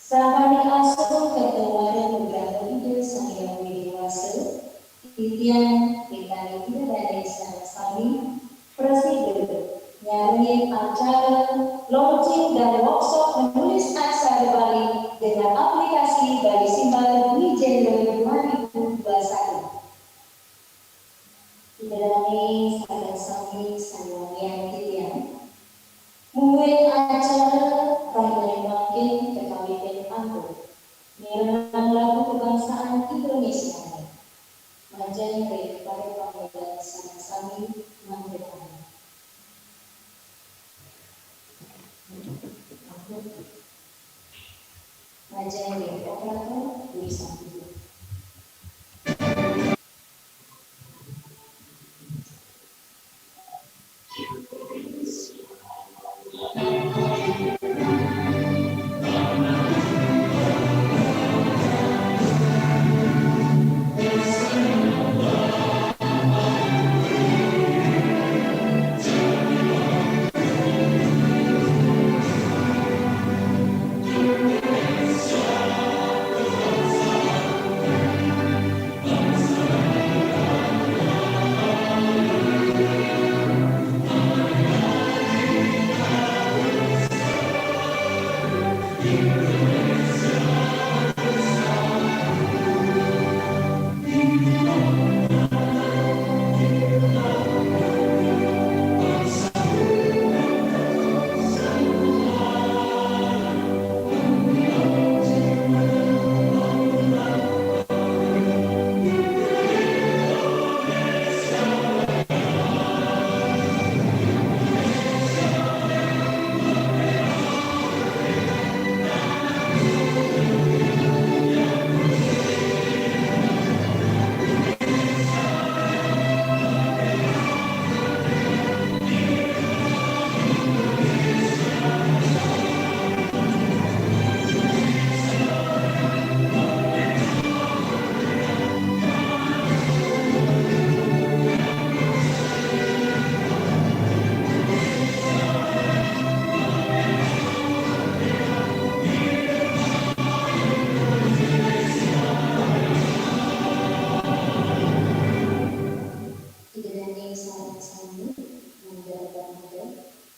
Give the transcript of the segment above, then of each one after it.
Selama diasuh kekeluaran beberapa ide sang yang dewasa, titian dikali tidak ada sama sami, presiden nyari acara launching dan workshop menulis aksara Bali dengan aplikasi Bali Simbal di Januari 2021. Didalamnya sadar sami sayang yang titian, mulai acara raya makin kekawitan anggur. Nirang lagu kebangsaan Indonesia, Majan dari pada panggilan sama-sami mengdepan. Majan dari operator tulisan itu.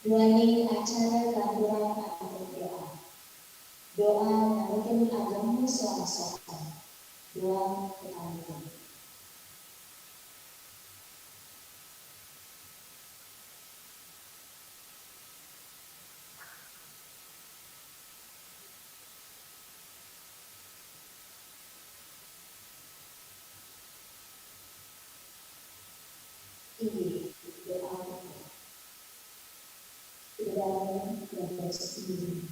Duani acara kampuran atau doa. Doa mungkin agama soal-soal. Doa ketamatan. Ini doa kebenaran yang bersembunyi.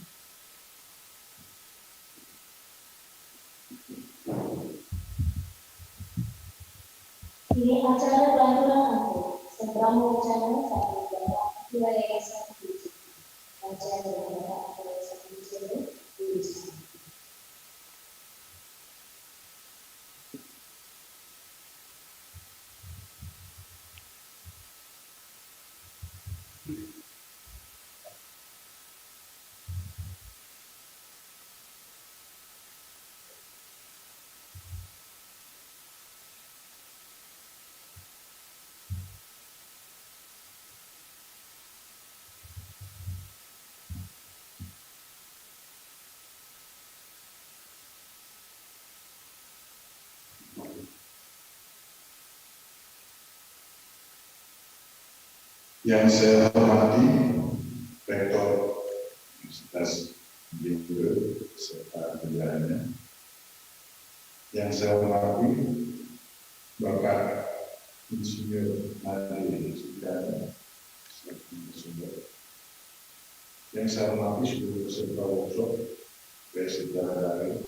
Ini acara bantuan aku, seberang acara satu dapat wilayah satu acara dapat wilayah satu di sana. Yang saya hormati Rektor Universitas Jember serta jajarannya, yang saya hormati Bapak Insinyur Adi Sudara, yang saya hormati seluruh peserta workshop, baik secara daring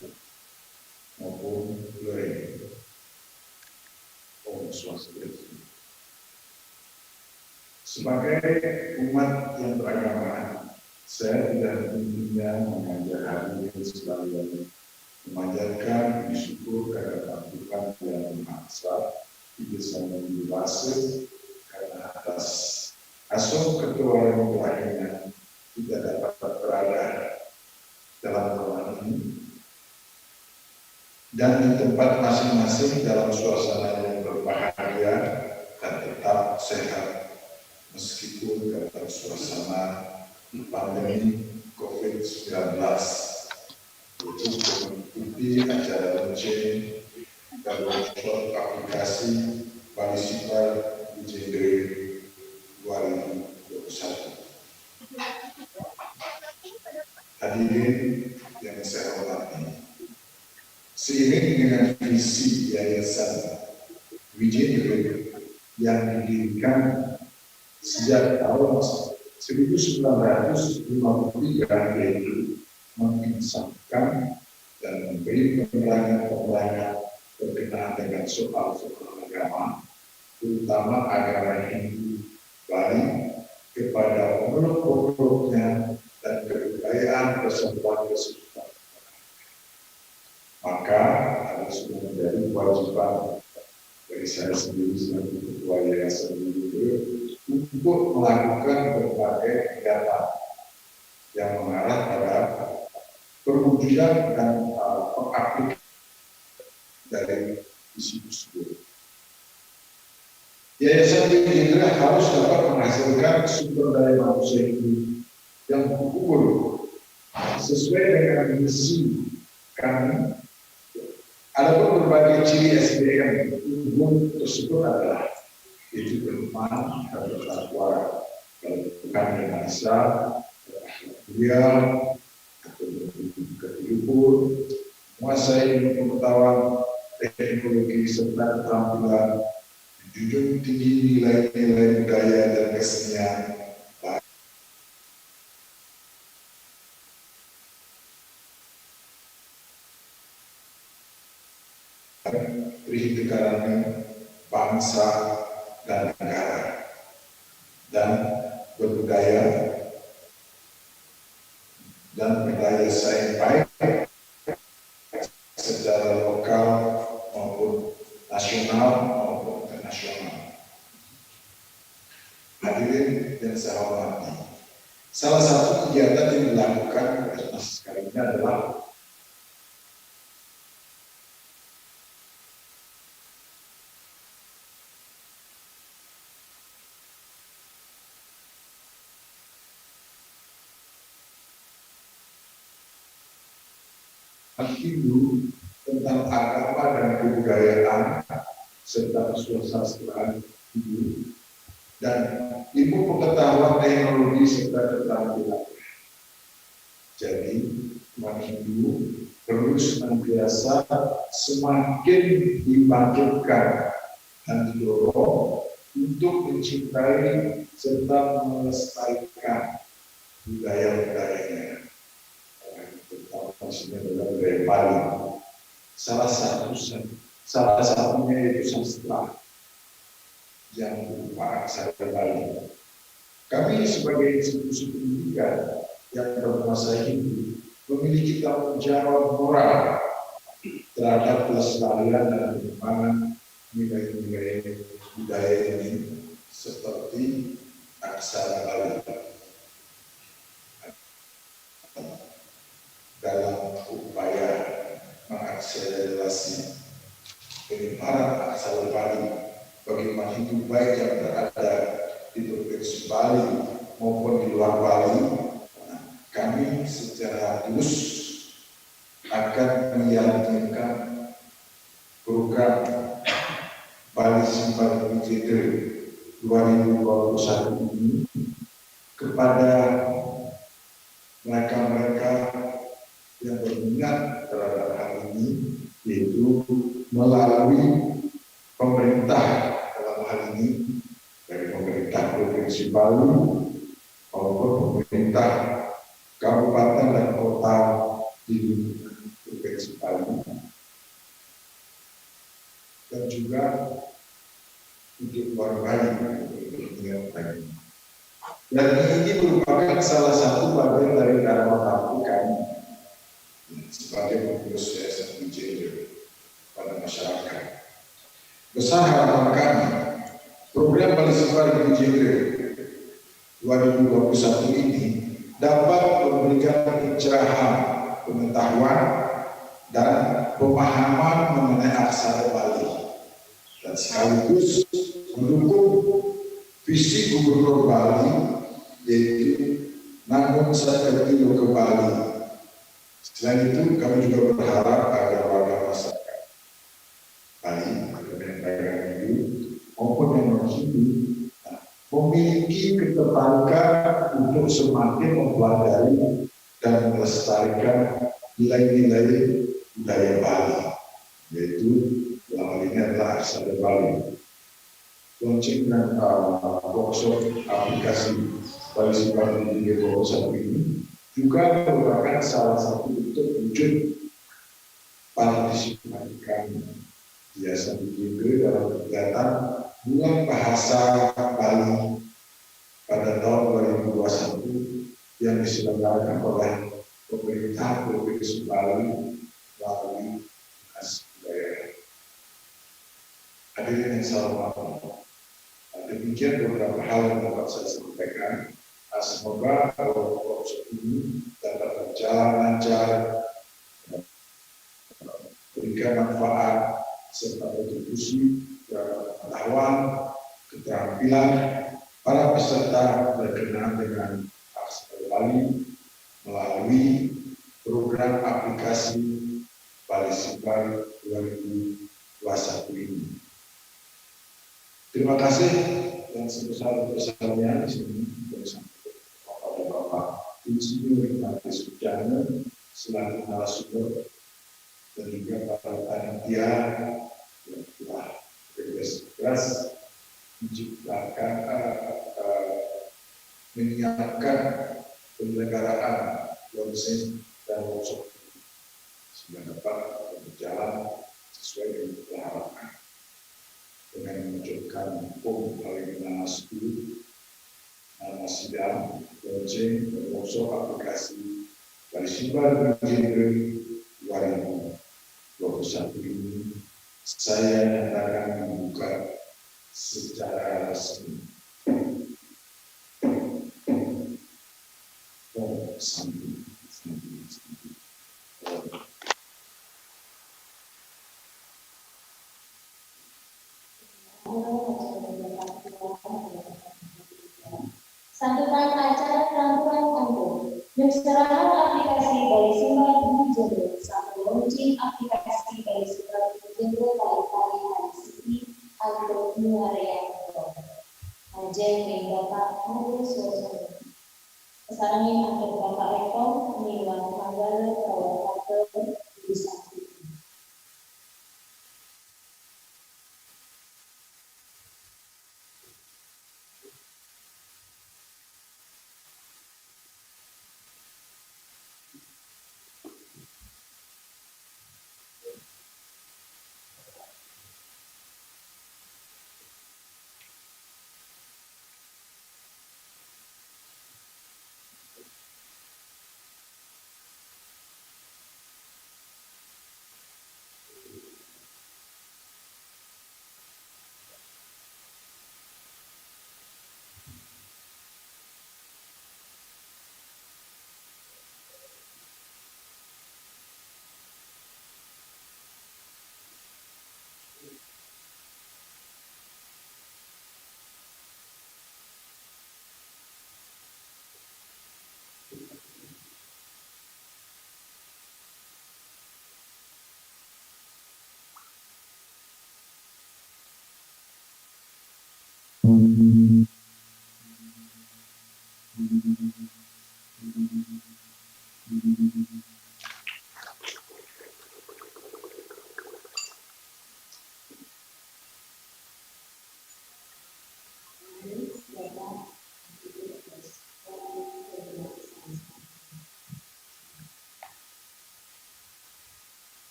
maupun luring. Om Swastiastu. Sebagai umat yang beragama, saya tidak inginnya mengajak hadirin sekalian memanjatkan bersyukur kehadirat Tuhan yang Maha Esa di desa Mendulase karena atas asuh ketua yang tidak dapat berada dalam ruangan ini. tempat masing-masing dalam suasana yang berbahagia dan tetap sehat meskipun dalam suasana pandemi COVID-19. Itu mengikuti acara launching dan workshop aplikasi Bali Sifar Wijendri 2021. Hadirin yang saya hormati, seiring dengan visi Yayasan Wijendri yang didirikan sejak tahun 1953, yaitu menginsafkan dan memberi penerangan berkenaan dengan soal-soal agama, terutama agama Hindu Bali, kepada pemeluk-pemeluknya dan kebudayaan peserta-peserta. Maka harus menjadi kewajiban dari saya sendiri sebagai ketua Yayasan Wijendri untuk melakukan berbagai kegiatan yang mengarah pada perwujudan dan pengaplikasian dari visi tersebut. Yayasan Wijendri harus dapat menghasilkan sumber daya manusia ini yang berkumpul sesuai dengan misi kami. Adapun berbagai ciri SDM umum tersebut adalah itu beriman dan bertakwa, bukan dengan asal, mulia atau berkehidupan, menguasai pengetahuan teknologi serta keterampilan, menjunjung tinggi nilai-nilai budaya dan kesenian, perhidupkan bangsa dan negara, dan berbudaya dan berdaya saing baik secara lokal maupun nasional maupun internasional. Hadirin yang saya hormati, salah satu kegiatan yang dilakukan oleh Mas kali ini adalah Hindu tentang agama dan kebudayaan serta kesusastraan Hindu dan ilmu pengetahuan teknologi serta keterampilan. Jadi umat Hindu perlu senantiasa semakin dibangkitkan dan didorong untuk mencintai serta melestarikan budaya-budayanya. Maksudnya adalah budaya Bali. Salah satunya yaitu sastra yang berupa aksara Bali. Kami sebagai institusi pendidikan yang bernuansa Hindu memiliki tanggung jawab moral terhadap pelestarian dan pengembangan nilai-nilai budaya ini seperti aksara Bali. Dalam upaya mengakselerasi penyebaran aksara Bali bagi umat Hindu baik yang berada di provinsi Bali maupun di luar Bali, kami secara tulus akan menjalankan program Bali Sifar Wijendri 2021 ini kepada mereka-mereka yang berminat terhadap hal ini, yaitu melalui pemerintah dalam hal ini dari pemerintah Provinsi Bali maupun pemerintah kabupaten dan kota di Provinsi Bali, dan juga untuk luar Bali. Dan ini merupakan salah satu bagian dari dharma bakti kami sebagai pengurus Yayasan Wijendri pada masyarakat. Besar harapan kami, program Bali Sifar Wijendri 2021 ini dapat memberikan pencerahan pengetahuan dan pemahaman mengenai aksara Bali, dan sekaligus mendukung visi Gubernur Bali, yaitu Nanggung Satrio ke Bali. Selain itu, kami juga berharap agar warga masyarakat Bali, yang Hindu maupun yang non-Hindu, memiliki ketertarikan untuk semakin mempelajari dan melestarikan nilai-nilai budaya Bali, yaitu dalam hal ini adalah aksara Bali. Launching dan workshop aplikasi Bali Simpan di 2021 ini juga merupakan salah satu bentuk wujud partisipasi kami biasa dijaga dalam kegiatan Bulan Bahasa Bali pada tahun 2021 yang diselenggarakan oleh pemerintah Provinsi Bali melalui Dinas Budaya. Hadirin yang saya hormati, demikian beberapa hal yang dapat saya sampaikan. Semoga workshop ini dapat berjalan lancar, berikan manfaat serta kontribusi terhadap pengetahuan, keterampilan para peserta berkenaan dengan aksara Bali melalui program aplikasi Bali Simpan 2021 ini. Terima kasih yang sebesar-besarnya di sini bersama kepada Bapak Insinyur Ignatius Sujana selaku narasumber dan juga para panitia yang telah bekerja menciptakan menyiapkan penyelenggaraan launching dan workshop sehingga dapat berjalan sesuai dengan yang kita harapkan dengan memunculkan Paling nama sidang launching dan workshop aplikasi Bali Simpan Januari 2021 ini saya nyatakan membuka secara resmi. Sambutan acara rangkuman kampung, penyerahan aplikasi Bali Simpan Januari sampai launching aplikasi Bali Simpan Januari kali-kali hari Siti atau Muara Ajeng dan Bapak Haru Suasana. Pesannya untuk Bapak Rektor, Niwan Manggala, Kawasan Desa.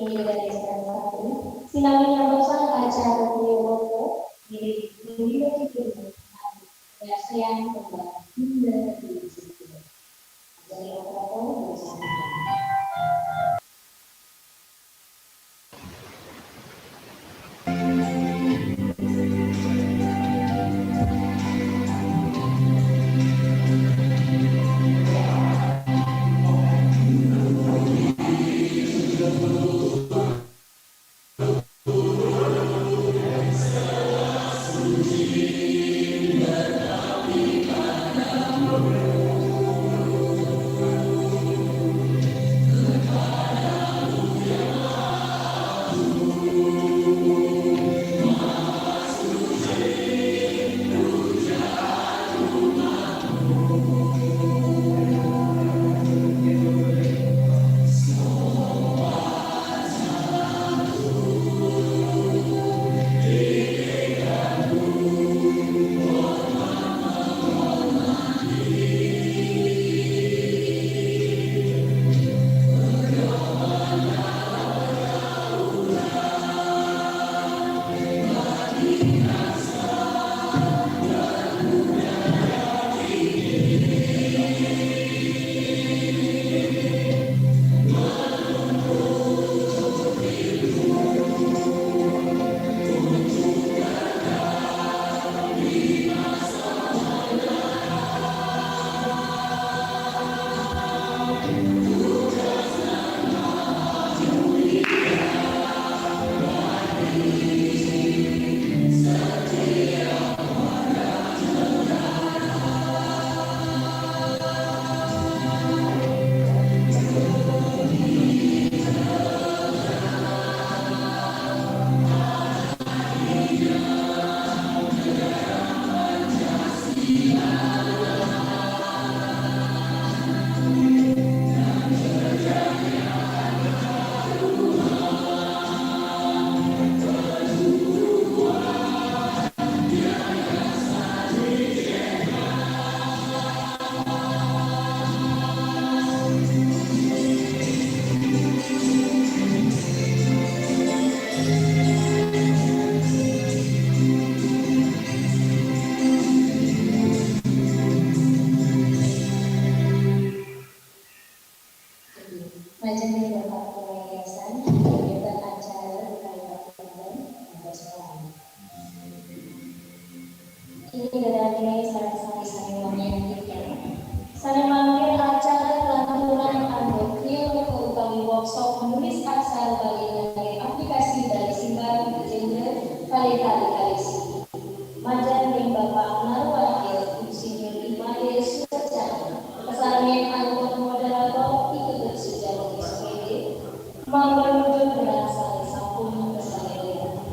Ini dari satu sinami nyamusan acara Wiyowo milik Budi Cikundu penyaksian kembali hingga di situ. Jadi operator bersama. Ini dari sarana sangat menyakitkan. Saya mampir acara pelanturan Andokil utawi workshop menulis aksara Bali dari aplikasi Bali Simbar Gender kali-kali kalisi. Majan yang Bapak Narwakil Insinyur Imade Sucana, kesarangan anggota moderator ikut sejarah SPD, mempermudah berasal sampun kesalahan.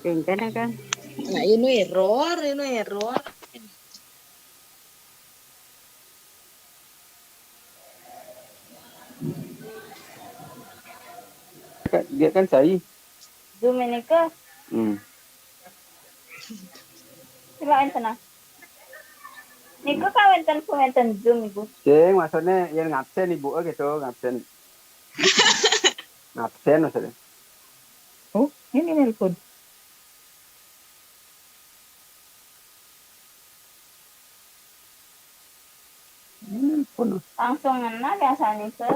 Kan kan. Nah, ini error. Dia kan saya. Zoom ini ke sila enten ah. Niko kawenten kuwenten Zoom iku. Ceng maksudnya yang ngabsen ibu gitu ngabsen. Ngabsen maksudnya. Oh, ini nelpon. Langsung ngena biasanya ke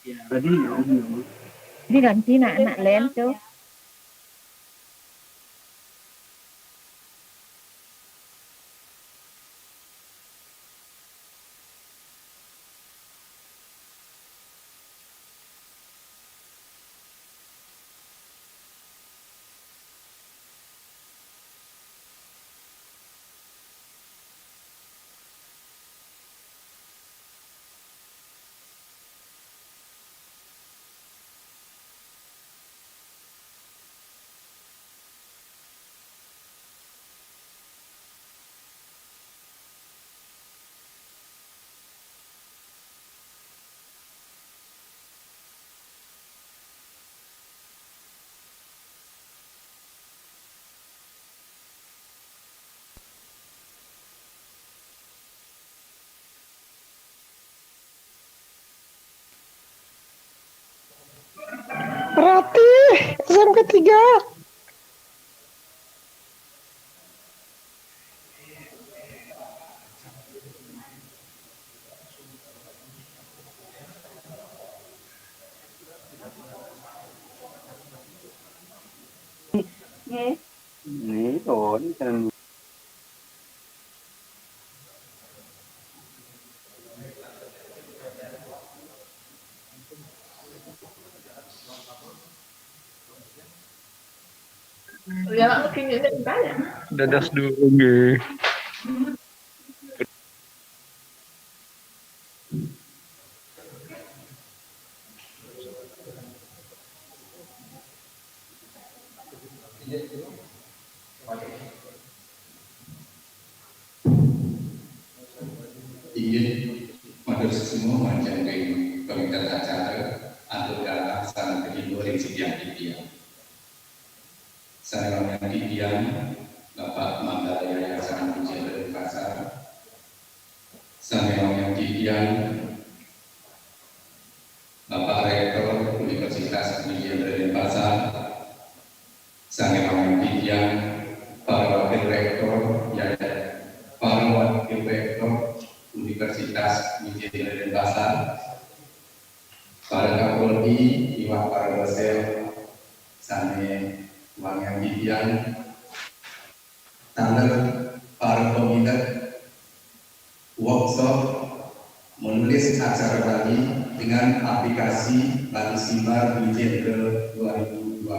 Tadi diganti nak len tuh. Rati, SMK 3. Nggih. ini tuh kan Dadas dulu nggih. Ingin matur semua macam pemikiran acara atau dalam sana kedua yang dia. Saya yang dia Bapak Mandala Yayasan Pujian dari Pasar. Saya yang dia Bapak Rektor Universitas Pujian dari Pasar. Saya yang dia para wakil rektor para wakil rektor Universitas Pujian dari Pasar. Para Kapolri, Iwak para dosen, sampai uang yang didian, tanda para peminat workshop menulis acara tadi dengan aplikasi Bali Simbar Digital 2021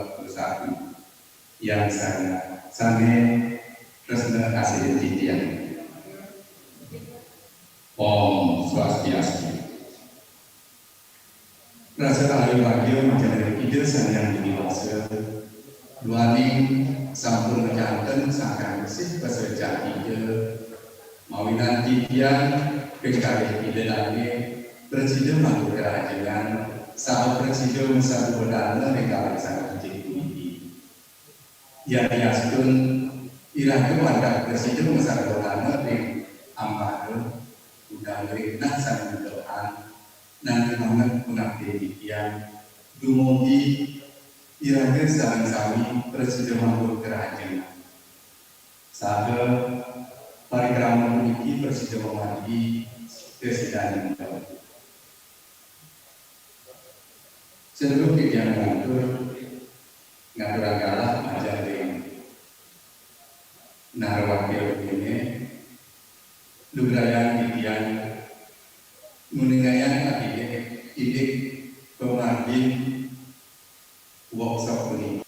yang saya sampai resmi hasil didian. Om Swastiastu. Rasa ahli bagio menjadi ide yang dewasa. Luaning sampun menjantan sangkan bersih peserta ide. Mawinan tidian kekali ide lagi. Presiden mampu kerajinan. Sahabat presiden satu berdana negara sangat menjadi kunci. Ya diaskun irah keluarga presiden satu berdana di amal udah beri nasan doa. Nanti banget mengabdi yang dumugi iranya sami presiden mampu kerajaan. Sahaja parikrama memiliki presiden memiliki presiden yang sebelum kegiatan itu ngaturan kalah ajarin narwakil ini lubrayan idian meninggayan idik pemargin workshop ini.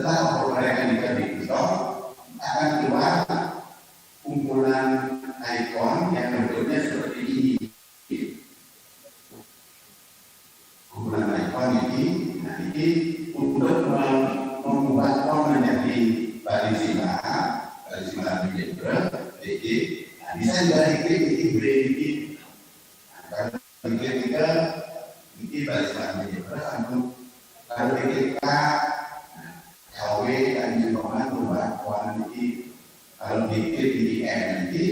Setelah override Nika di-install, akan keluar kumpulan icon yang bentuknya seperti ini. Kumpulan icon ini, nah ini untuk membuat form menjadi balisima algebra, DE, nah, bisa juga diklik ini boleh diklik. Nah, kalau diklik kita, ini balisima algebra, kalau diklik K, KW dan juga berubah warna ini. Kalau diklik di M nanti,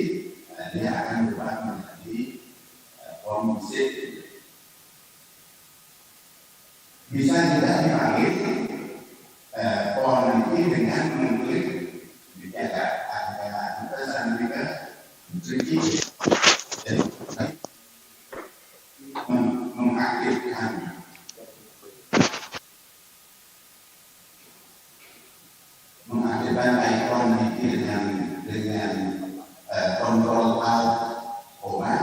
dia akan berubah menjadi form Z. Bisa juga dipanggil form nanti dengan mengklik ada Amerika Turki mengaktifkan icon ini dengan kontrol alt koma,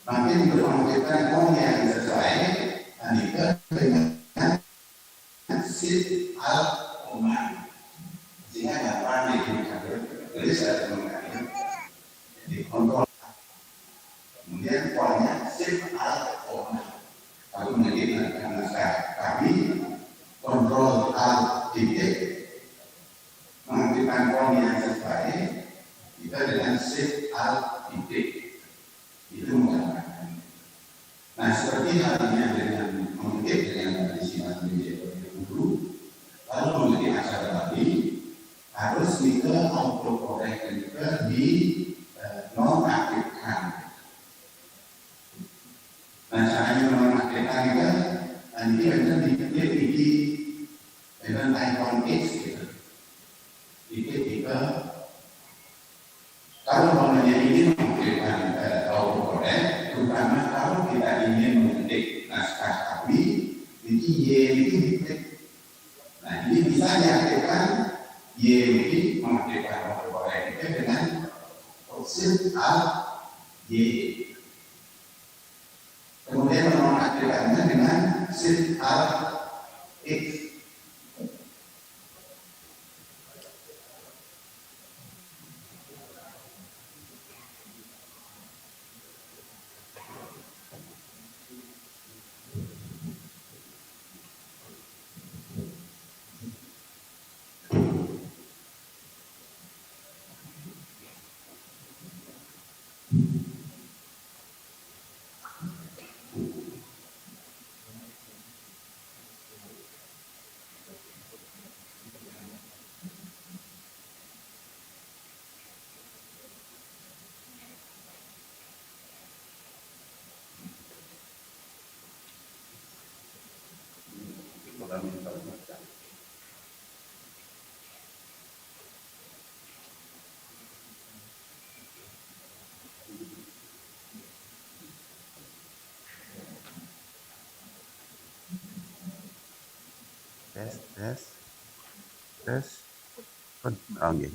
makin mengaktifkan form yang sesuai Amerika dengan shift alt koma, sehingga dapat bisa mengaktifkan di kontrol. Kemudian formnya shift alt koma. Kalau menggunakan naskah kami kontrol alt titik mengaktifkan form yang sesuai, kita dengan shift alt titik itu menggunakan. Nah, seperti halnya dengan mengutip dengan balisima dulu, lalu mengetik aksara tadi harus kita autocorrect juga di nonaktifkan. Nah, caranya menonaktifkan kita nanti benar diklik di dengan icon X gitu. Kita kalau namanya ini mengaktifkan autocorrect, terutama kalau kita ingin mengetik naskah kami, jadi Y itu diklik. Nah, ini bisa diaktifkan Y ini mengaktifkan autocorrect itu dengan shift alt Y. Kemudian menonaktifkannya dengan shift alt X. Tes. Oh, iya.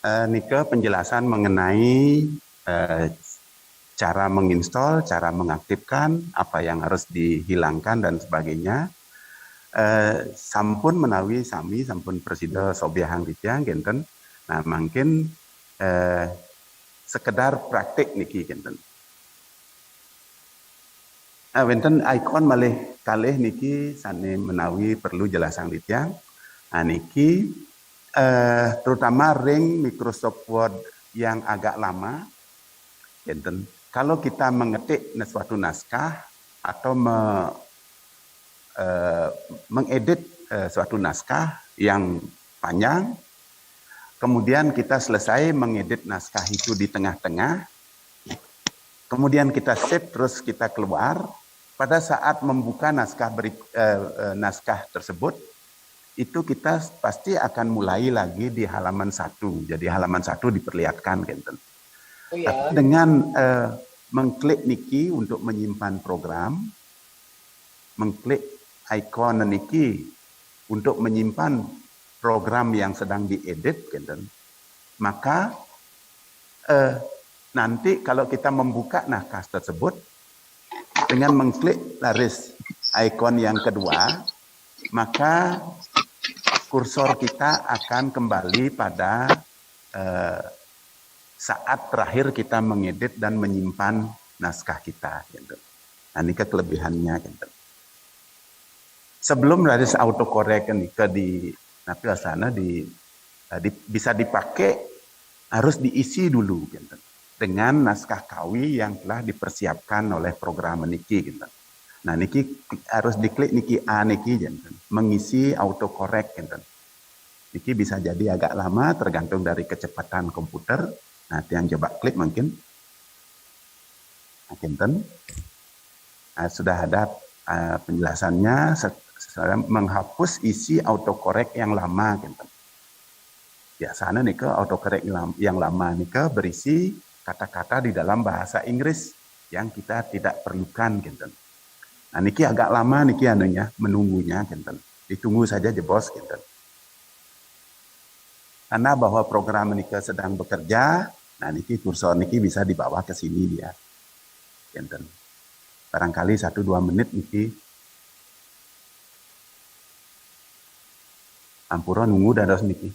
Nika penjelasan mengenai cara menginstal, cara mengaktifkan, apa yang harus dihilangkan dan sebagainya. Sampun menawi sami sampun presida sobiahang ditiyang genten. Nah, mungkin sekedar praktik niki genten. Wenten icon malih kalih niki sane menawi perlu jelasang ditiyang. Nah, niki terutama ring Microsoft Word yang agak lama Enten. Kalau kita mengetik suatu naskah atau mengedit suatu naskah yang panjang, kemudian kita selesai mengedit naskah itu di tengah-tengah, kemudian kita save terus kita keluar, pada saat membuka naskah tersebut, itu kita pasti akan mulai lagi di halaman 1. Jadi halaman 1 diperlihatkan, Kenten. Oh ya. Dengan mengklik niki untuk menyimpan program, mengklik ikon niki untuk menyimpan program yang sedang diedit, Kenten. Maka nanti kalau kita membuka naskah tersebut, dengan mengklik laris ikon yang kedua, maka kursor kita akan kembali pada saat terakhir kita mengedit dan menyimpan naskah kita. Gitu. Nah, ini kelebihannya. Gitu. Sebelum laris autocorrect di sana bisa dipakai, harus diisi dulu. Gitu. Dengan naskah kawi yang telah dipersiapkan oleh program niki. Gitu. Nah, niki harus diklik niki A niki, gitu. Mengisi autocorrect. Gitu. Niki bisa jadi agak lama tergantung dari kecepatan komputer. Nanti yang coba klik mungkin. Nah, sudah ada penjelasannya. Menghapus isi autocorrect yang lama. Gitu. Biasanya nika autocorrect yang lama nika berisi kata-kata di dalam bahasa Inggris yang kita tidak perlukan, Kenten. Nah, niki agak lama niki anunya, menunggunya, Kenten. Ditunggu saja jebos, Kenten. Karena bahwa program niki sedang bekerja, nah niki kursor niki bisa dibawa ke sini dia, Kenten. Barangkali 1-2 menit niki. Ampura nunggu dados niki.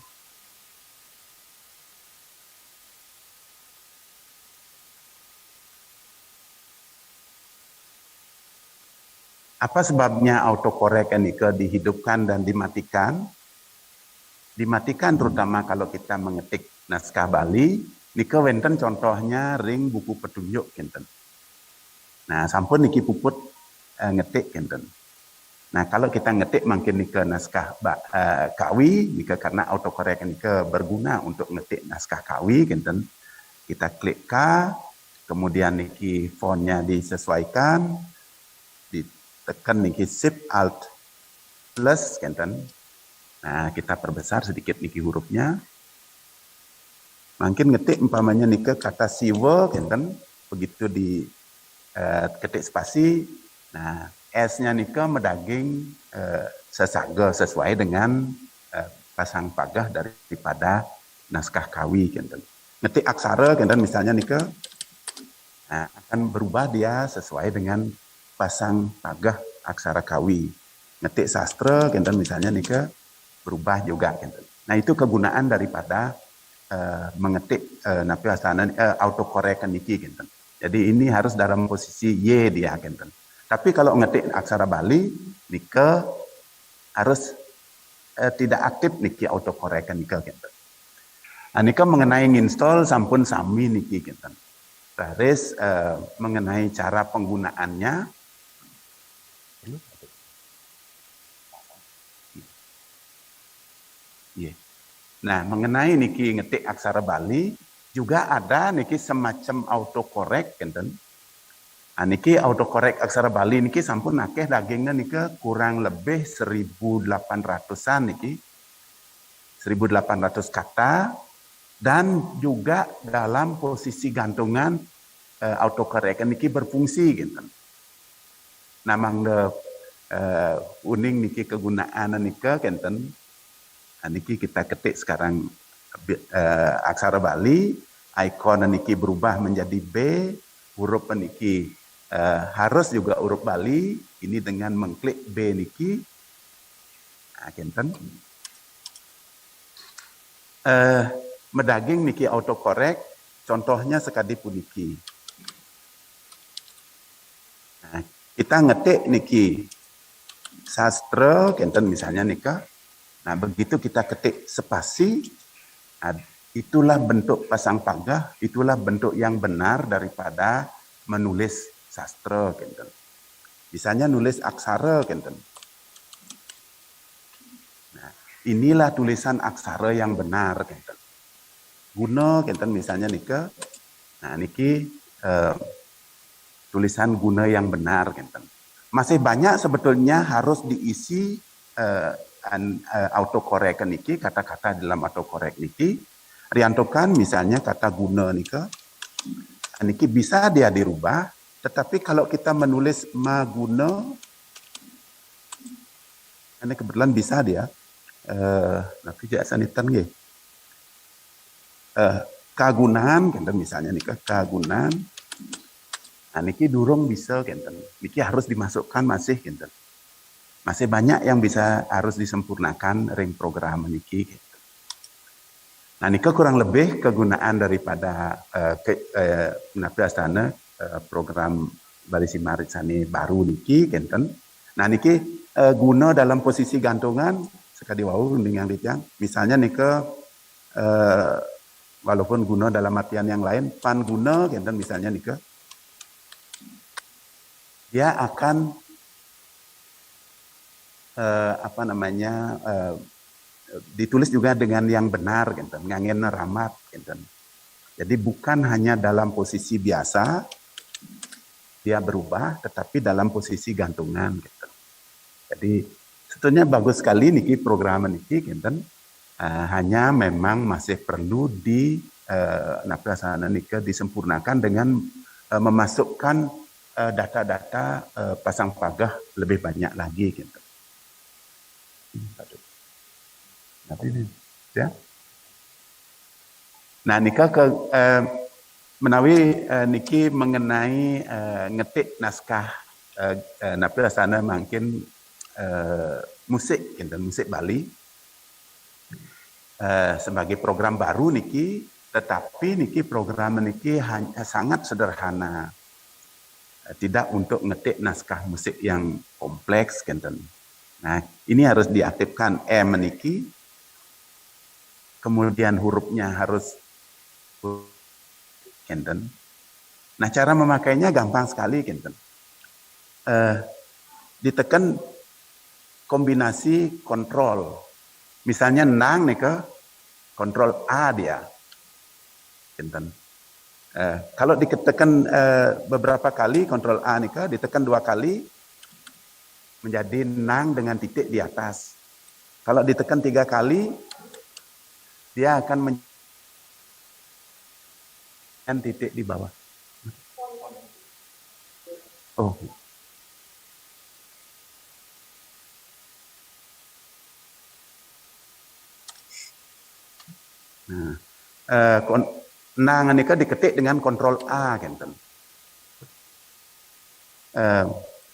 Apa sebabnya autocorrect nike dihidupkan dan dimatikan? Dimatikan terutama kalau kita mengetik naskah Bali, nike wenten contohnya ring buku petunjuk, Kenten. Nah, sampun niki puput ngetik, Kenten. Nah, kalau kita ngetik mungkin nike naskah kawi, nike karena autocorrect nike berguna untuk ngetik naskah kawi, Kenten. Kita klik K, kemudian niki fontnya disesuaikan, tekan niki Shift Alt plus, Kenten. Nah, kita perbesar sedikit niki hurufnya. Mungkin ngetik umpamanya niki kata siwa, Kenten. Begitu di ketik spasi. Nah, S-nya niki medaging sesaga sesuai dengan pasang pagah daripada naskah kawi, Kenten. Ngetik aksara, Kenten, misalnya niki akan berubah dia sesuai dengan pasang pagah aksara kawi. Ngetik sastra, Kenten, misalnya nike berubah juga, Kenten. Nah, itu kegunaan daripada mengetik autocorrect niki, Kenten. Jadi ini harus dalam posisi Y dia, Kenten. Tapi kalau ngetik aksara Bali, nike harus tidak aktif niki autocorrect nike, Kenten. Nah, nike mengenai install sampun sami niki, Kenten. Terus mengenai cara penggunaannya, nah, mengenai niki ngetik aksara Bali juga ada niki semacam autocorrect, Kenten. Nah, niki autocorrect aksara Bali niki sampun akeh dagingnya niki kurang lebih 1.800-an niki. 1.800 kata dan juga dalam posisi gantungan autocorrect niki berfungsi, Kenten. Nah, mangga uning niki kegunaan niki, Kenten. Nah, niki kita ketik sekarang aksara Bali, ikon niki berubah menjadi B, huruf niki harus juga huruf Bali, ini dengan mengklik B niki. Nah, Kenten. Medaging niki autocorrect, contohnya sekali puniki. Nah, kita ngetik niki sastra, Kenten, misalnya nika. Nah, begitu kita ketik spasi, itulah bentuk pasang pagah, itulah bentuk yang benar daripada menulis sastra kenten. Misalnya nulis aksara kenten. Nah, inilah tulisan aksara yang benar kenten. Guna kenten misalnya nika. Nah, niki tulisan guna yang benar kenten. Masih banyak sebetulnya harus diisi autocorrect niki, kata-kata dalam autocorrect niki. Riantokan misalnya kata guna nika, niki bisa dia dirubah, tetapi kalau kita menulis maguna, ini kebetulan bisa dia, tapi tidak sanitan nggih. Kagunaan, kenten misalnya nika kagunaan, nah niki durung bisa kenten, niki harus dimasukkan masih kenten, masih banyak yang bisa harus disempurnakan ring program niki. Kenten. Nah, ini kurang lebih kegunaan daripada program Balisi Maritsani baru niki kenten. Nah, niki guna dalam posisi gantungan sekali wau dengan ditang. Misalnya nika walaupun guna dalam artian yang lain, pan guna kenten misalnya nika. Dia akan ditulis juga dengan yang benar, gitu, ngangen ramat, gitu. Jadi bukan hanya dalam posisi biasa dia berubah, tetapi dalam posisi gantungan, gitu. Jadi sebetulnya bagus sekali niki program niki, gitu. Hanya memang masih perlu disempurnakan dengan memasukkan data-data pasang pagah lebih banyak lagi, gitu. Ya. Nah, nika menawi niki mengenai ngetik naskah sana mungkin musik, gitu, musik Bali sebagai program baru niki, tetapi niki program niki sangat sederhana, tidak untuk ngetik naskah musik yang kompleks, gitu. Nah, ini harus diaktifkan M niki, kemudian hurufnya harus kenten. Nah, cara memakainya gampang sekali kenten. Ditekan kombinasi kontrol. Misalnya nang nika, kontrol A dia, kenten. Kalau ditekan beberapa kali kontrol A nika, ditekan 2 kali menjadi nang dengan titik di atas. Kalau ditekan 3 kali, dia akan menjadi titik di bawah. Oh. Nah, nang nika diketik dengan kontrol A, kenten.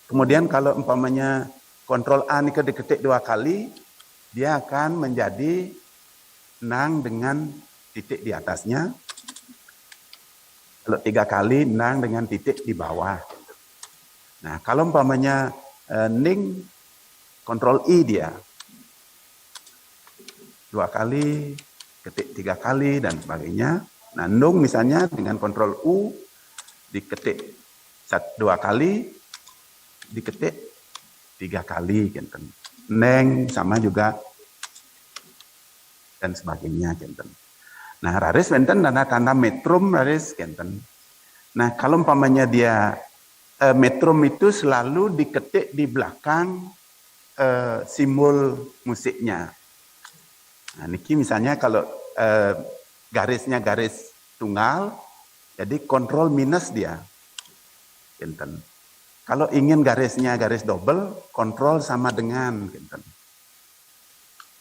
Kemudian kalau umpamanya kontrol A nika diketik 2 kali, dia akan menjadi nang dengan titik di atasnya. Kalau 3 kali, nang dengan titik di bawah. Nah, kalau umpamanya ning, kontrol I dia. 2 kali, ketik 3 kali, dan sebagainya. Nah, nung misalnya dengan kontrol U, diketik 2 kali, diketik 3 kali, kenten. Neng sama juga dan sebagainya, kenten. Nah, raris kenten tanda metrum raris, kenten. Nah, kalau umpamanya dia metrum itu selalu diketik di belakang simbol musiknya. Nah, niki misalnya kalau garisnya garis tunggal, jadi kontrol minus dia, kenten. Kalau ingin garisnya garis double, kontrol sama dengan, gitu.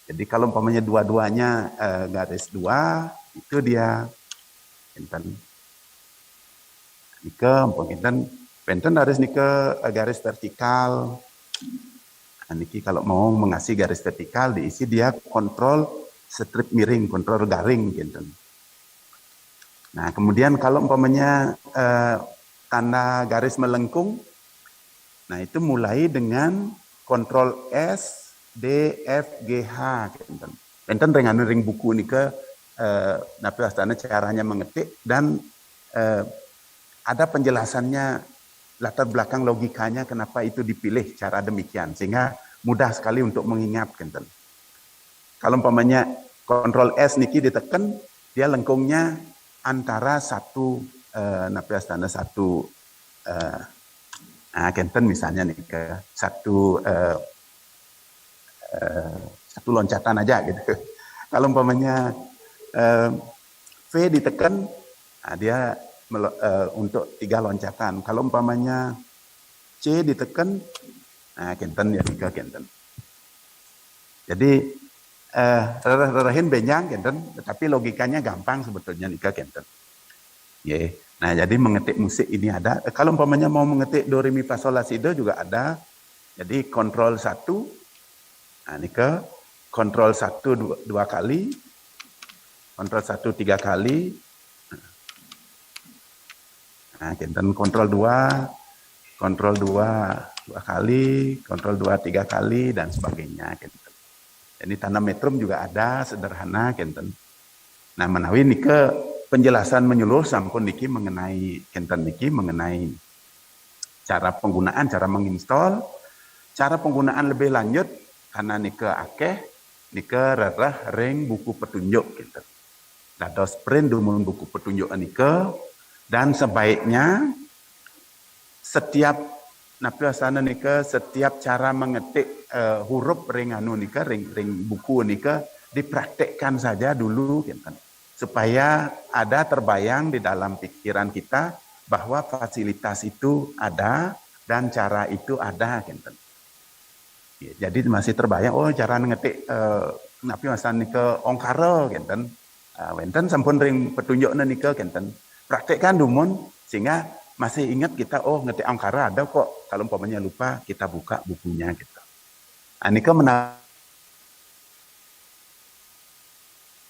Jadi kalau umpamanya dua-duanya garis 2, itu dia, gitu. Nika, umpamanya penten garis nika garis vertikal. Nah, niki kalau mau mengasih garis vertikal, diisi dia kontrol strip miring, kontrol garing, gitu. Nah, kemudian kalau umpamanya tanda garis melengkung, nah itu mulai dengan kontrol S, D, F, G, H. Enten dengan ring buku nika Napi Astana caranya mengetik dan ada penjelasannya, latar belakang logikanya kenapa itu dipilih cara demikian sehingga mudah sekali untuk mengingat kenten. Kalau umpamanya Ctrl S niki ditekan, dia lengkungnya antara satu Napi Astana satu kenten misalnya nih ke satu loncatan aja gitu. Kalau umpamanya V ditekan, dia untuk 3 loncatan. Kalau umpamanya C ditekan, kenten ya 3 kenten. Jadi rarahin benjang kenten, tetapi logikanya gampang sebetulnya 3 kenten. Yeah. Nah, jadi mengetik musik ini ada. Kalau umpamanya mau mengetik do re mi fa sol la si do juga ada. Jadi kontrol 1. Nah, ini ke kontrol 1 2 kali. Kontrol 1 3 kali. Nah, kenten kontrol 2, kontrol 2 kali, kontrol 2 3 kali dan sebagainya kenten. Jadi tanda metrum juga ada sederhana kenten. Nah, menawi nike penjelasan menyeluruh sampun niki mengenai kenten niki mengenai cara penggunaan, cara menginstal, cara penggunaan lebih lanjut karena nike akeh nike rerah ring buku petunjuk kenten. Dados print dumun buku petunjuk nike. Dan sebaiknya setiap Napi Astana nika setiap cara mengetik huruf ring anu nika ring buku nika dipraktekkan saja dulu gitu. Supaya ada terbayang di dalam pikiran kita bahwa fasilitas itu ada dan cara itu ada gitu. Ya, jadi masih terbayang cara ngetik Napi Astana nika ongkara gitu. Wenten sampun ring petunjukna nika gitu. Praktekkan dumun sehingga masih ingat kita ngetik angkara ada kok. Kalau umpamanya lupa kita buka bukunya gitu. Anika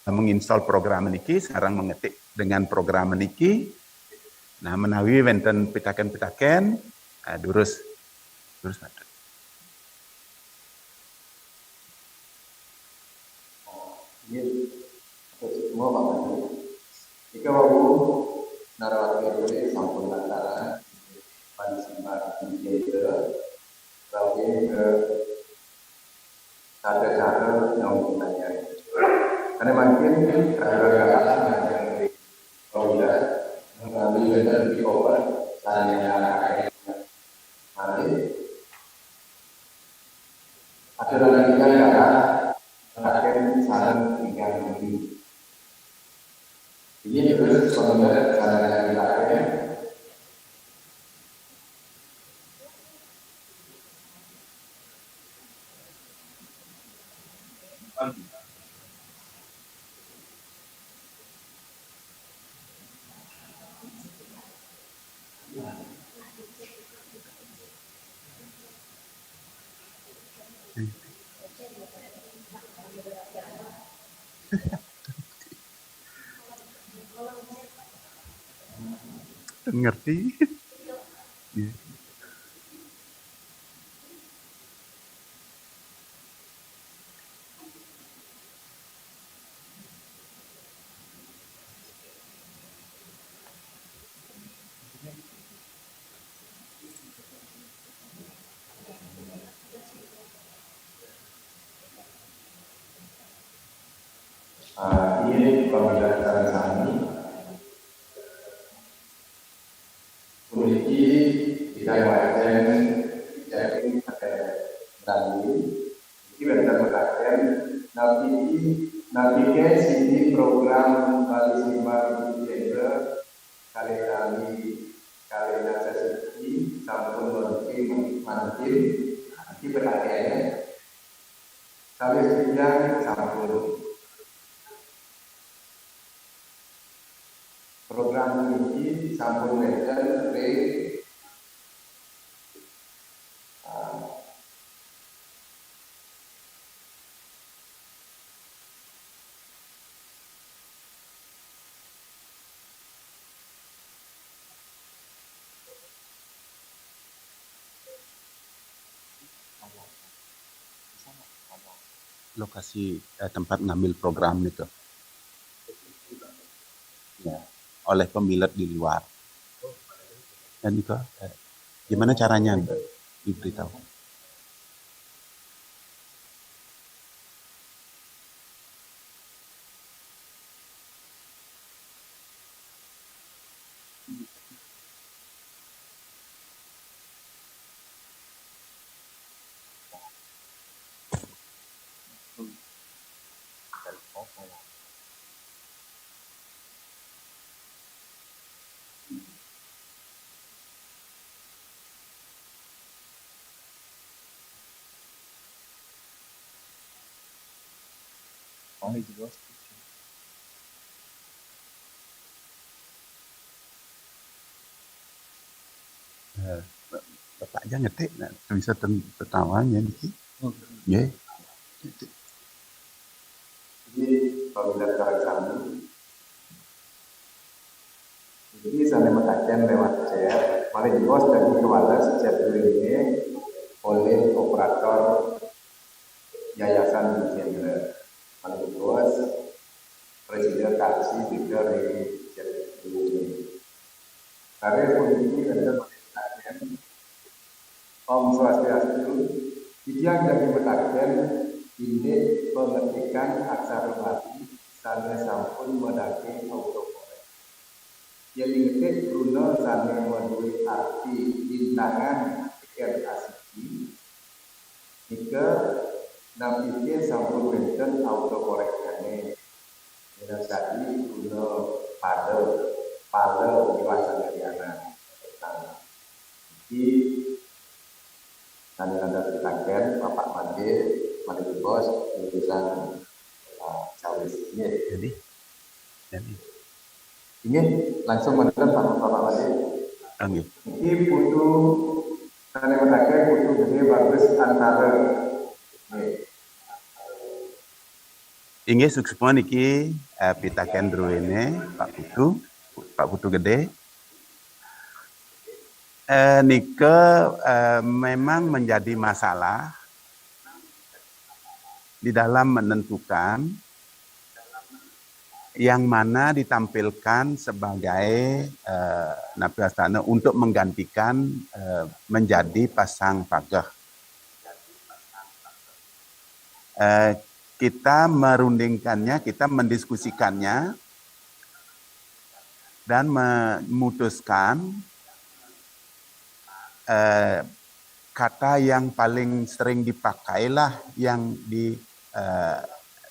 menginstal program niki sekarang mengetik dengan program niki. Nah, menawi wenten pitaken-pitaken durus Pak. Ini semua Pak Menteri. Jika mau narawati dulu sampun antara pansimat individu lalu ke cara yang menggunakan karena makin kadang-kadang yang kalau mengambil dari obat hanya nanti aturan kita adalah melakukan saran tinggal ini. Ini terus sebenarnya cara yang dilakukan. Ngerti? Ini pembelajaran kami memiliki dikatakan jadi ada nanti ini benar mengatakan navigasi ini program Bali Simba Gender kali nasasi sampun mantin nanti berkaitannya kali sekian sampun program ini sampun meter lokasi tempat ngambil program itu. oleh pemilik di luar. Dan itu gimana caranya diberitahu? Bapak aja ngetik, nah, bisa tertawanya nih. Ya. Jadi kalau tidak sekarang kami, jadi saya mengatakan lewat chat, mari bos dan kepada chat ini oleh operator Yayasan Gendra. Mari bos, Presiden Taksi juga dari chat ini. Karena kondisi adalah mengatakan Om Swastiastu, yang dimetakan ini pengetikan aksara Bali sana sampun mendaki autokorek. Yang diketik guna sana menduit arti bintangan ikan asiki. Jika nampiknya sampun benten autokoreknya. Yang tadi guna pada diwasan dari anak. Jadi nanti kita Bapak Mandi Bos urusan cawis ini. Jadi ini langsung menekan Bapak Mandi. Amin. Ini butuh nanti menekan butuh gede bagus antara. Ini sukses niki pitaken ini Pak Putu gede. Nika memang menjadi masalah di dalam menentukan yang mana ditampilkan sebagai napiasana untuk menggantikan menjadi pasang pagah. Kita merundingkannya, kita mendiskusikannya dan memutuskan kata yang paling sering dipakailah yang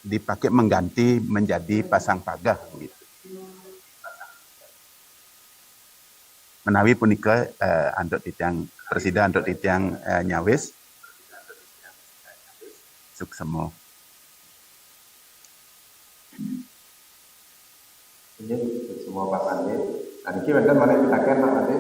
dipakai mengganti menjadi pasang pagah gitu. Menawi punika antuk titiang presiden antuk titiang nyawis suksemo. Ini semua Pak Mandi. Nanti kita mana kita kan Pak Mandi.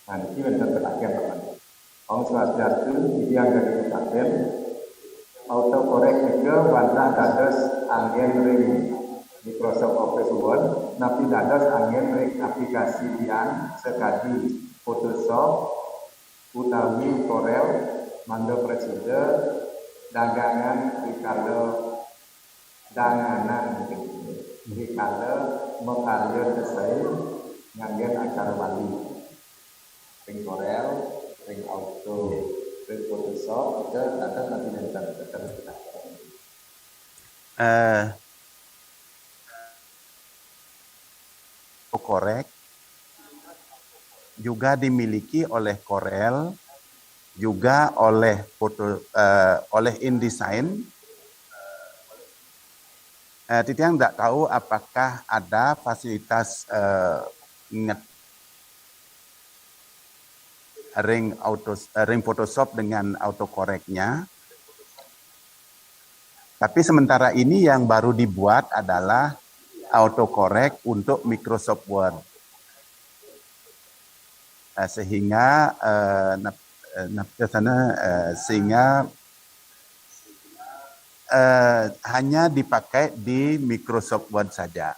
Nah, ini benar perhatian teman. Om Swastiastu, yang dari perhatian, autokorek juga bantah dados angin ring Microsoft Office Word, napi dados angin ring aplikasi yang sekali Photoshop, utawi Corel, mangga presiden, dagangan rikala danganan rikala mengalir selesai nganggen acara Bali. Ring Corel, ring auto, ring Photoshop, ada nanti yang kita Korek juga dimiliki oleh Corel, juga oleh oleh InDesign, Titiang tidak tahu apakah ada fasilitas ring Photoshop dengan autocorrectnya. Tapi sementara ini yang baru dibuat adalah autocorrect untuk Microsoft Word. Sehingga hanya dipakai di Microsoft Word saja.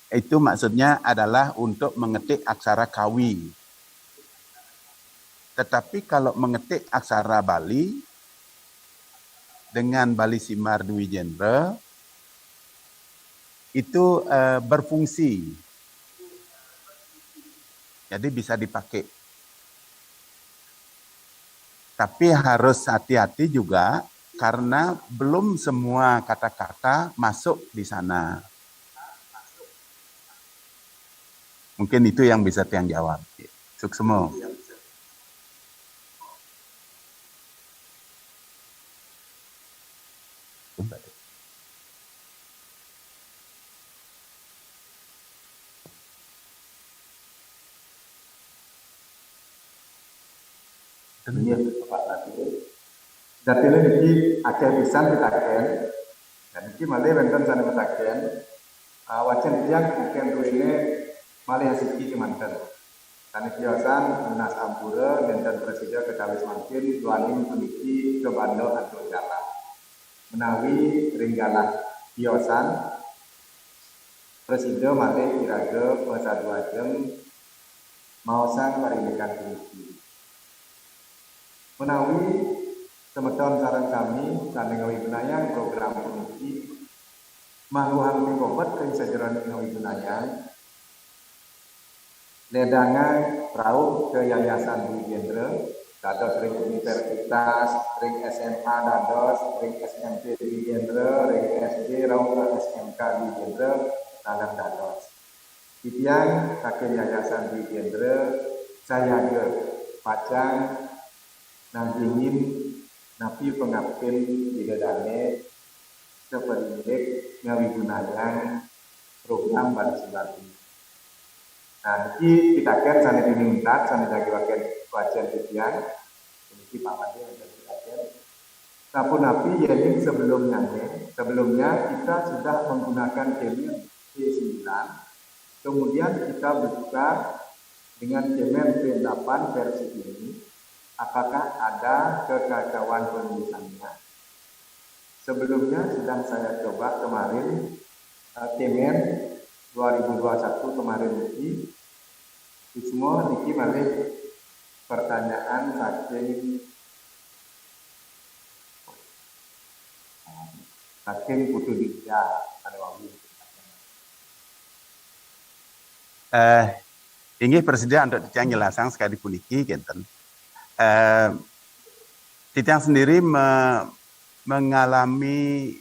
Itu maksudnya adalah untuk mengetik aksara Kawi. Tetapi kalau mengetik aksara Bali dengan Bali Simar Dwi Genre itu berfungsi. Jadi bisa dipakai. Tapi harus hati-hati juga karena belum semua kata-kata masuk di sana. Mungkin itu yang bisa Tiang jawab. Suksemo. Iya, Pak Tati. Jadi ini akhir pisan pitaken, dan ini malah benten sana pitaken. Wajan tiang akan ini malah siki kemanten. Karena kiasan Dinas Ampura dan Presiden Kekawis Makin Duaning Puniki ke Bandung atau Jalan. Menawi ringgalah kiasan Presiden malah kira-kira masa 2 jam mau sang marindikan puniki. Menawi semeton sarang kami saling ngawi benayang program puniki mangguhan minggobat kering sajaran ngawi benayang ledangan perahu ke Yayasan Dwi Genre dados ring universitas, ring SMA dados, ring SMP Dwi Genre, ring SD raung ke SMK Dwi Genre dalam dados. Titiang kakek Yayasan Dwi Genre saya ke pacang nangingin napi pengapin didadane seperti ngawi gunayan program Bali Simar. Nah, ini kita kan sana diminta, sana lagi wajan titian, ini Pak Madi yang kita kan. Tapi napi jadi sebelumnya kita sudah menggunakan kemen P9, kemudian kita buka dengan kemen P8 versi ini. Apakah ada kekacauan penulisannya? Sebelumnya sedang saya coba kemarin kemen 2021 kemarin ini semua niki balik pertanyaan saking Putu Dikja pada waktu Inggih Presiden untuk Titiang jelasang sekali puniki kenten. Titiang sendiri mengalami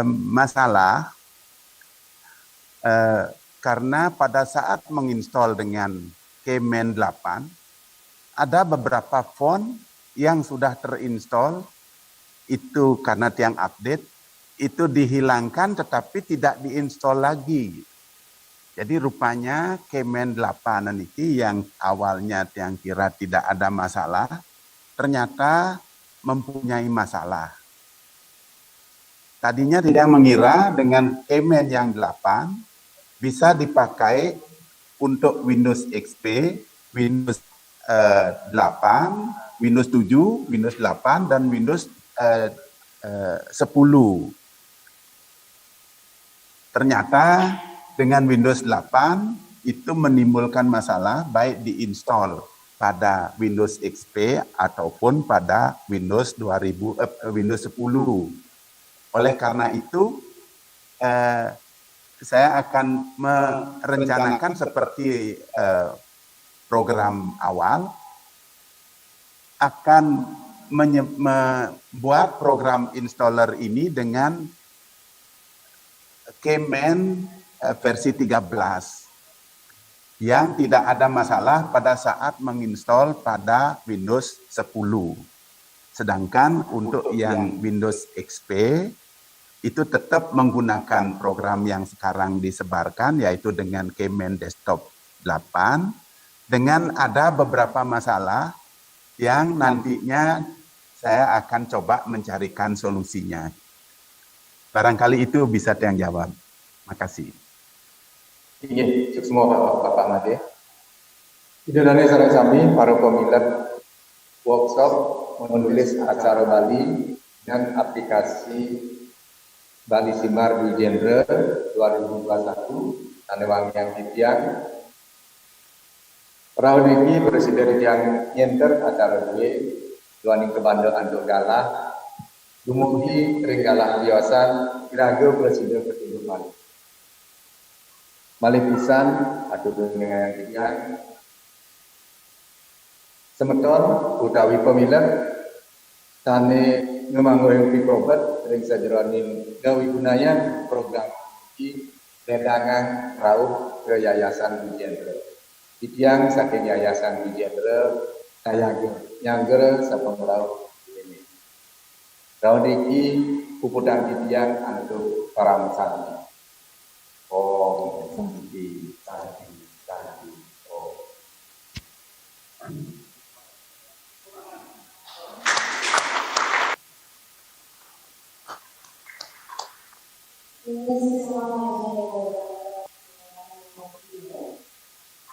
masalah karena pada saat menginstal dengan Kemen 8 ada beberapa font yang sudah terinstall itu karena Tiang update itu dihilangkan tetapi tidak diinstal lagi. Jadi rupanya Kemen 8 ini yang awalnya Tiang kira tidak ada masalah, ternyata mempunyai masalah. Tadinya tidak mengira dengan Kemen yang 8 bisa dipakai untuk Windows XP, Windows 8, Windows 7, Windows 8, dan Windows 10. Ternyata dengan Windows 8 itu menimbulkan masalah baik diinstal pada Windows XP ataupun pada Windows 10. Oleh karena itu saya akan merencanakan seperti program awal akan membuat program installer ini dengan Kemen versi 13 yang tidak ada masalah pada saat menginstal pada Windows 10. Sedangkan untuk yang Windows XP itu tetap menggunakan program yang sekarang disebarkan, yaitu dengan Keyman Desktop 8, dengan ada beberapa masalah yang nantinya saya akan coba mencarikan solusinya. Barangkali itu bisa yang jawab. Makasih. Ingin semua Bapak Made. Idolane sareng sami para pemilat workshop menulis acara Bali dan aplikasi Bali Simar di Genre 2021 Tanewang yang Titian. Perahu niki Presiden yang nyenter acara gue Duaning Kebandel Andok Galah dumugi Ringgalah Biasan Iraga Presiden Ketiga Bali. Malih pisan atur dengan yang semeton utawi pemilat tane ngemanggoing piprobat ring sajroning gawi gunayan program iki ledangan rauh ke Yayasan Wijendra. Titiang saking Yayasan Wijendra saya nyangger sapengrauh ini. Rauh iki puputan titiang untuk para santri. Om Santi Santi Santi Om.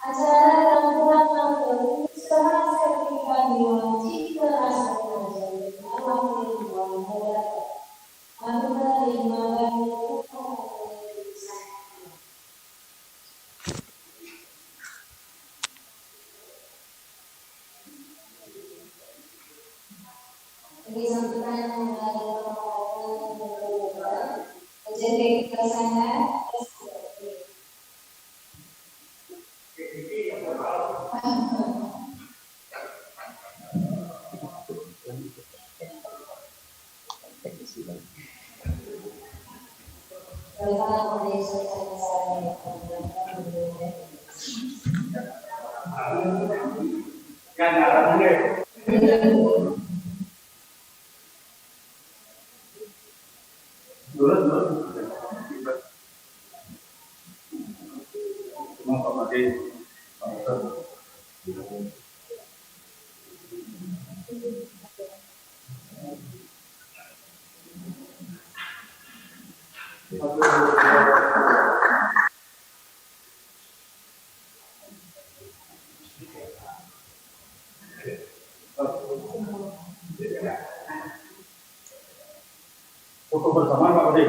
Acara rangkuman baru setelah sertifikat diwajib terasa menjadi awal lingkungan moderator. Anggota lingkungan disampaikan menjadi kesangan foto bersama Pak Odi.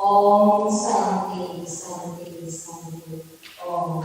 Om Santi Santi Santi Om.